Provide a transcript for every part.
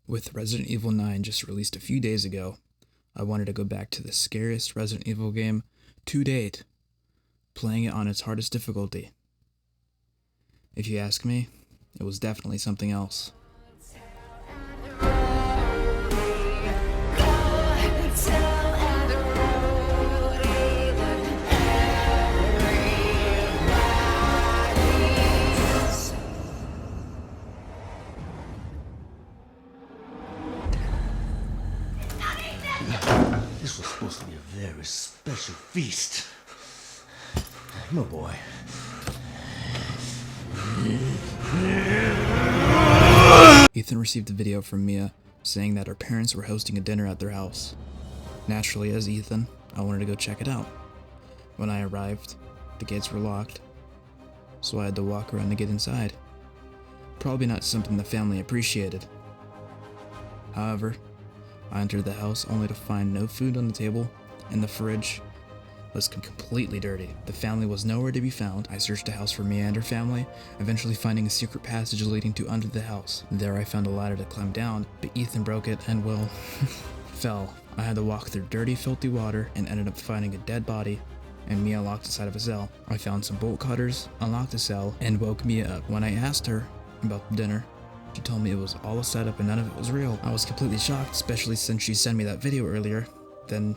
With Resident Evil 9 just released a few days ago, I wanted to go back to the scariest Resident Evil game to date, playing it on its hardest difficulty. If you ask me, it was definitely something else. This was supposed to be a very special feast. My boy. Ethan received a video from Mia saying that her parents were hosting a dinner at their house. Naturally, as Ethan, I wanted to go check it out. When I arrived, the gates were locked, so I had to walk around to get inside. Probably not something the family appreciated. However, I entered the house only to find no food on the table, and the fridge was completely dirty. The family was nowhere to be found. I searched the house for Mia and her family, eventually finding a secret passage leading to under the house. There I found a ladder to climb down, but Ethan broke it and, well, fell. I had to walk through dirty, filthy water and ended up finding a dead body and Mia locked inside of a cell. I found some bolt cutters, unlocked the cell, and woke Mia up. When I asked her about the dinner, she told me it was all a setup and none of it was real. I was completely shocked, especially since she sent me that video earlier. Then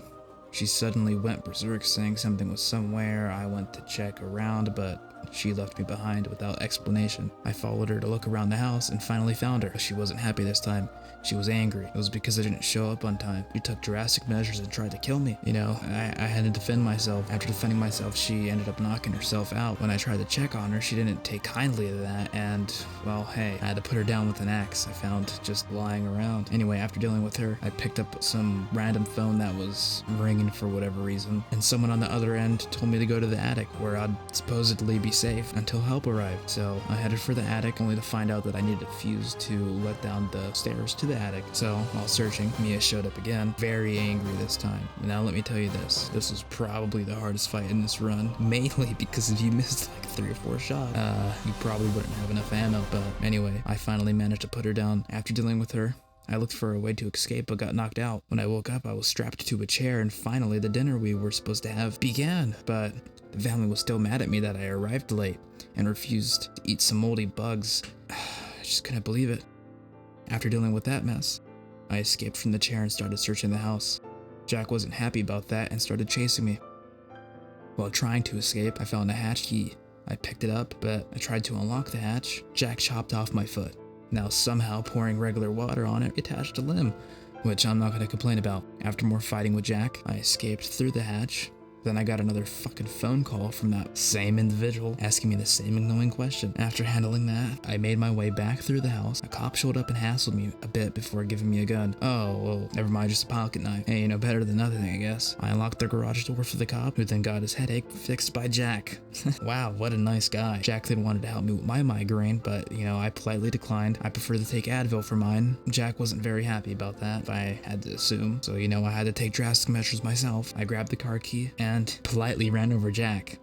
she suddenly went berserk saying something was somewhere. I went to check around, but she left me behind without explanation. I followed her to look around the house and finally found her. She wasn't happy this time. She was angry. It was because I didn't show up on time. She took drastic measures and tried to kill me. You know, I had to defend myself. After defending myself, she ended up knocking herself out. When I tried to check on her, she didn't take kindly to that, and, well, hey, I had to put her down with an axe I found just lying around. Anyway, after dealing with her, I picked up some random phone that was ringing for whatever reason, and someone on the other end told me to go to the attic, where I'd supposedly be safe until help arrived. So I headed for the attic, only to find out that I needed a fuse to let down the stairs to the attic. So while searching, Mia showed up again, very angry this time. Now let me tell you this was probably the hardest fight in this run, mainly because if you missed like 3 or 4 shots, you probably wouldn't have enough ammo. But anyway, I finally managed to put her down. After dealing with her, I looked for a way to escape but got knocked out. When I woke up, I was strapped to a chair, and finally the dinner we were supposed to have began. But the family was still mad at me that I arrived late and refused to eat some moldy bugs. I just couldn't believe it. After dealing with that mess, I escaped from the chair and started searching the house. Jack wasn't happy about that and started chasing me. While trying to escape, I found a hatch key. I picked it up, but I tried to unlock the hatch. Jack chopped off my foot. Now somehow pouring regular water on it attached a limb, which I'm not going to complain about. After more fighting with Jack, I escaped through the hatch. Then I got another fucking phone call from that same individual asking me the same annoying question. After handling that, I made my way back through the house. A cop showed up and hassled me a bit before giving me a gun. Oh, well, never mind, just a pocket knife. Hey, you know, better than nothing, I guess. I unlocked the garage door for the cop, who then got his headache fixed by Jack. Wow, what a nice guy. Jack then wanted to help me with my migraine, but, you know, I politely declined. I prefer to take Advil for mine. Jack wasn't very happy about that, if I had to assume. So, you know, I had to take drastic measures myself. I grabbed the car key and politely ran over Jack.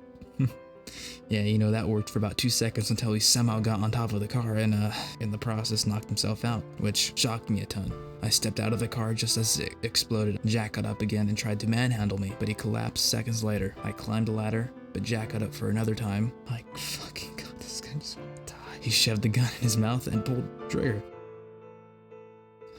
Yeah, you know, that worked for about 2 seconds until he somehow got on top of the car and, in the process, knocked himself out, which shocked me a ton. I stepped out of the car just as it exploded. Jack got up again and tried to manhandle me, but he collapsed seconds later. I climbed a ladder, but Jack got up for another time. My fucking god, this guy just wanted to die. He shoved the gun in his mouth and pulled the trigger.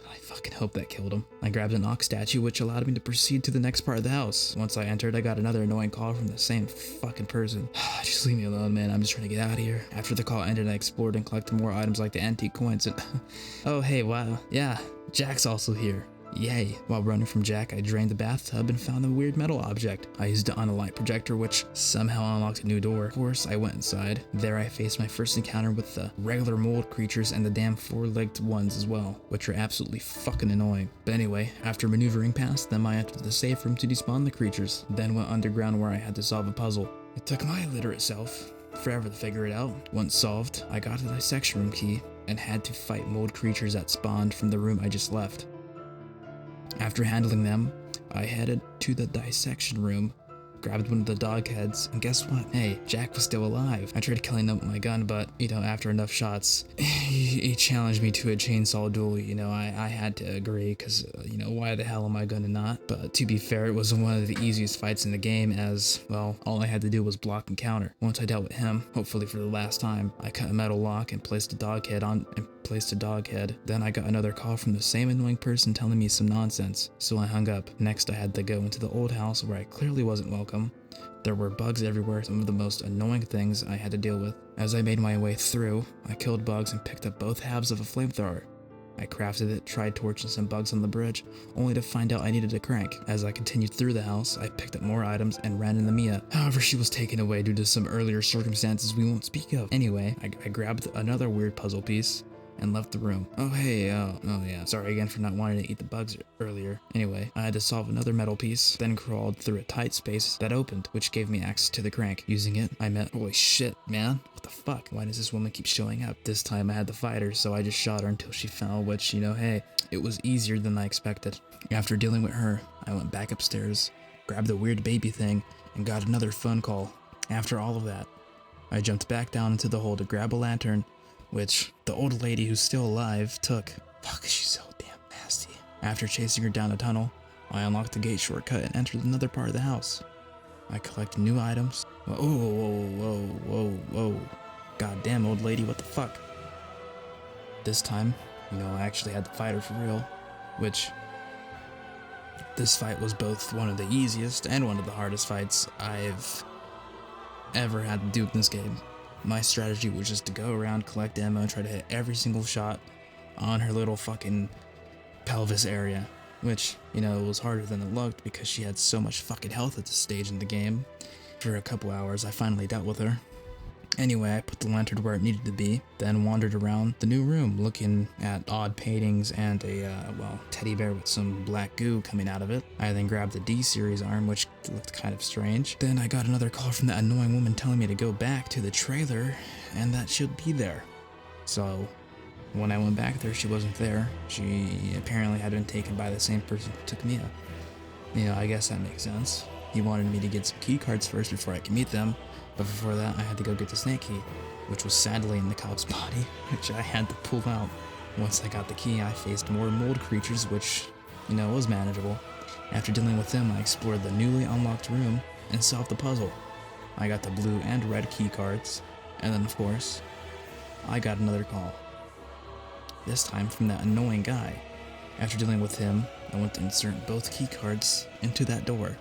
I fucking hope that killed him. I grabbed an ox statue, which allowed me to proceed to the next part of the house. Once I entered, I got another annoying call from the same fucking person. Just leave me alone, man. I'm just trying to get out of here. After the call ended, I explored and collected more items like the antique coins and oh, hey, wow. Yeah, Jack's also here. Yay. While running from Jack, I drained the bathtub and found a weird metal object. I used it on a light projector, which somehow unlocked a new door. Of course, I went inside. There I faced my first encounter with the regular mold creatures and the damn 4-legged ones as well, which are absolutely fucking annoying. But anyway, after maneuvering past them, I entered the safe room to despawn the creatures, then went underground where I had to solve a puzzle. It took my illiterate self forever to figure it out. Once solved, I got the dissection room key and had to fight mold creatures that spawned from the room I just left. After handling them, I headed to the dissection room grabbed one of the dog heads, and guess what? Hey, Jack was still alive. I tried killing him with my gun, but, after enough shots, he challenged me to a chainsaw duel. I had to agree, because, why the hell am I gonna not? But to be fair, it was one of the easiest fights in the game, as, well, all I had to do was block and counter. Once I dealt with him, hopefully for the last time, I cut a metal lock and placed a dog head. Then I got another call from the same annoying person telling me some nonsense, so I hung up. Next, I had to go into the old house where I clearly wasn't welcome. There were bugs everywhere, some of the most annoying things I had to deal with. As I made my way through, I killed bugs and picked up both halves of a flamethrower. I crafted it, tried torching some bugs on the bridge, only to find out I needed a crank. As I continued through the house, I picked up more items and ran into Mia. However, she was taken away due to some earlier circumstances we won't speak of. Anyway, I grabbed another weird puzzle piece and left the room. Oh yeah, sorry again for not wanting to eat the bugs earlier. Anyway, I had to solve another metal piece, then crawled through a tight space that opened, which gave me access to the crank. Using it, I met— holy shit, man, what the fuck? Why does this woman keep showing up? This time I had to fight her, so I just shot her until she fell, which, hey, it was easier than I expected. After dealing with her, I went back upstairs, grabbed the weird baby thing, and got another phone call. After all of that, I jumped back down into the hole to grab a lantern, which the old lady who's still alive took. Fuck, she's so damn nasty. After chasing her down a tunnel, I unlocked the gate shortcut and entered another part of the house. I collected new items. Whoa. God damn, old lady, what the fuck? This time, I actually had to fight her for real, which— this fight was both one of the easiest and one of the hardest fights I've ever had to do in this game. My strategy was just to go around, collect ammo, and try to hit every single shot on her little fucking pelvis area, which, it was harder than it looked because she had so much fucking health at this stage in the game. For a couple hours, I finally dealt with her. Anyway, I put the lantern where it needed to be, then wandered around the new room looking at odd paintings and a, teddy bear with some black goo coming out of it. I then grabbed the D-series arm, which looked kind of strange. Then I got another call from that annoying woman telling me to go back to the trailer and that she'll be there. So, when I went back there, she wasn't there. She apparently had been taken by the same person who took Mia. I guess that makes sense. He wanted me to get some key cards first before I could meet them. But before that, I had to go get the snake key, which was sadly in the cop's body, which I had to pull out. Once I got the key, I faced more mold creatures, which, was manageable. After dealing with them, I explored the newly unlocked room and solved the puzzle. I got the blue and red key cards, and then of course, I got another call. This time from that annoying guy. After dealing with him, I went to insert both key cards into that door.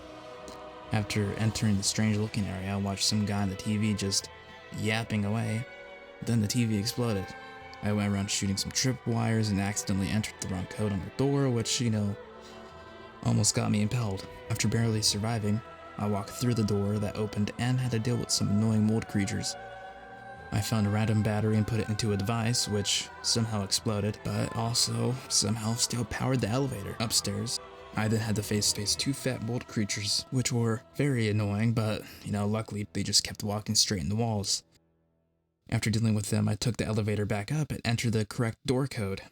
After entering the strange looking area, I watched some guy on the TV just yapping away. Then the TV exploded. I went around shooting some tripwires and accidentally entered the wrong code on the door, which, almost got me impaled. After barely surviving, I walked through the door that opened and had to deal with some annoying mold creatures. I found a random battery and put it into a device, which somehow exploded, but also somehow still powered the elevator upstairs. I then had to face two fat mold creatures, which were very annoying, but, luckily they just kept walking straight in the walls. After dealing with them, I took the elevator back up and entered the correct door code.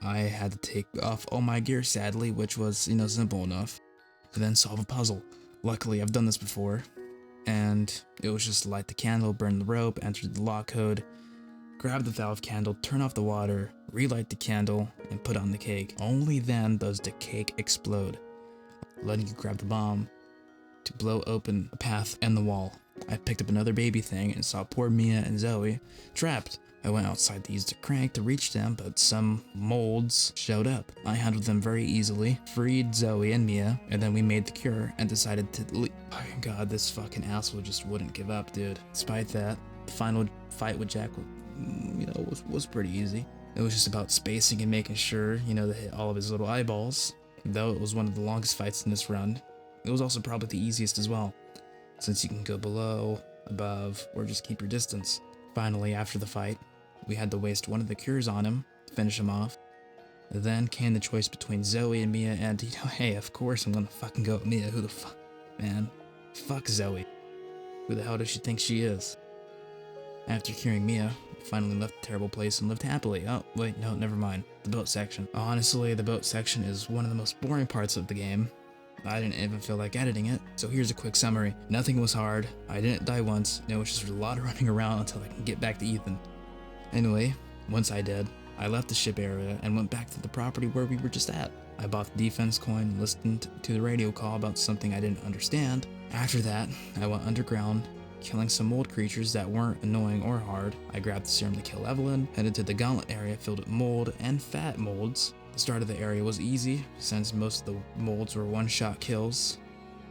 I had to take off all my gear, sadly, which was, simple enough, and then solve a puzzle. Luckily, I've done this before, and it was just light the candle, burn the rope, enter the lock code, grab the valve candle, turn off the water, relight the candle, and put on the cake. Only then does the cake explode, letting you grab the bomb to blow open a path in the wall. I picked up another baby thing and saw poor Mia and Zoe trapped. I went outside to use the crank to reach them, but some molds showed up. I handled them very easily, freed Zoe and Mia, and then we made the cure and decided to leave. Oh god, this fucking asshole just wouldn't give up, dude. Despite that, the final fight with Jack was pretty easy. It was just about spacing and making sure, to hit all of his little eyeballs. Though it was one of the longest fights in this run, it was also probably the easiest as well, since you can go below, above, or just keep your distance. Finally, after the fight, we had to waste one of the cures on him to finish him off. Then came the choice between Zoe and Mia, and hey, of course I'm gonna fucking go with Mia. Who the fuck, man? Fuck Zoe. Who the hell does she think she is? After curing Mia, we finally left the terrible place and lived happily. Oh, wait, no, never mind. The boat section. Honestly, the boat section is one of the most boring parts of the game. I didn't even feel like editing it. So here's a quick summary. Nothing was hard. I didn't die once. It was just a lot of running around until I can get back to Ethan. Anyway, once I did, I left the ship area and went back to the property where we were just at. I bought the defense coin and listened to the radio call about something I didn't understand. After that, I went underground, killing some mold creatures that weren't annoying or hard. I grabbed the serum to kill Evelyn, headed to the gauntlet area filled with mold and fat molds. The start of the area was easy, since most of the molds were one-shot kills,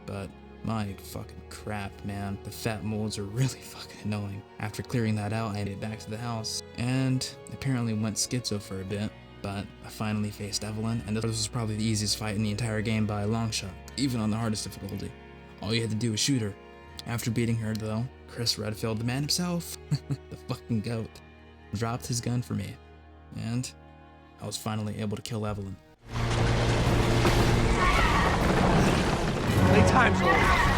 but my fucking crap, man. The fat molds are really fucking annoying. After clearing that out, I made it back to the house, and apparently went schizo for a bit, but I finally faced Evelyn, and this was probably the easiest fight in the entire game by a long shot, even on the hardest difficulty. All you had to do was shoot her. After beating her, though, Chris Redfield, the man himself, the fucking goat, dropped his gun for me, and I was finally able to kill Evelyn. Playtime's over.